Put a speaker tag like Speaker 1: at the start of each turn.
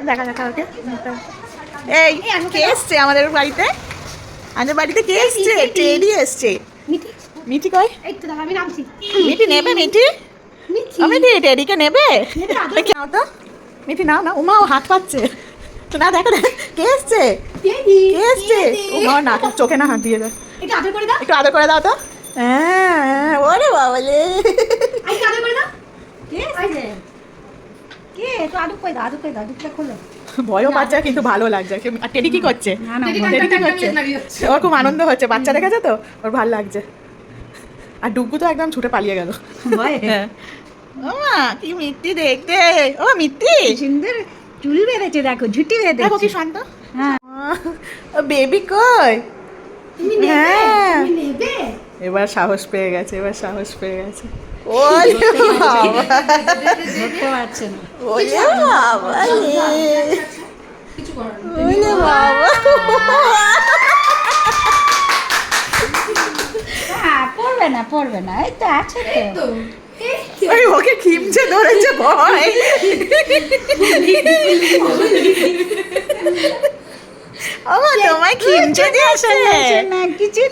Speaker 1: দেখা দেখা ওকে। এই কে এসছে আমাদের বাড়িতে? আমাদের বাড়িতে কে এসছে? টেডি এসছে। মিঠি কই? মিঠি নেবে? মিঠি মিঠি টেডিকে নেবে? নাও তো মিঠি, নাও না। উমা ও হাত পাচ্ছে না, দেখো কে এসছে? কে এসছে? উমা না, চোখে না হাত দিয়ে দাও, একটু আদর করে দাও তো। হ্যাঁ, ওরে বাবালে, ভয়ও পাচ্ছে কিন্তু ভালো লাগছে। আর টেডি কি করছে? টেডি কি করছে? ওর খুব আনন্দ হচ্ছে, বাচ্চা দেখেছে তো, ওর ভালো লাগছে। আর ডুগু তো একদম ছুটে পালিয়ে গেল। ওমা কি মিষ্টি দেখতে। ও মিষ্টি
Speaker 2: সুন্দর চুল বেঁধেছে, দেখো ঝুটি বেঁধেছে।
Speaker 1: দেখো কি শান্ত।
Speaker 2: হ্যাঁ,
Speaker 1: বেবি কই? হ্যাঁ,
Speaker 3: নেবে?
Speaker 1: এবার সাহস পেয়ে গেছে, এবার সাহস পেয়ে গেছে। ও
Speaker 2: ধরতে পারছে না।
Speaker 1: ওলে বাবা
Speaker 3: কিছু করার নেই।
Speaker 1: ওলে বাবা।
Speaker 2: হ্যাঁ, পড়বে না পড়বে না, এই তো আছে তো।
Speaker 1: ওই ওকে খিমচে ধরেছে ভয়। ও তোমায় খিমচে দিয়েছে
Speaker 2: না কিছু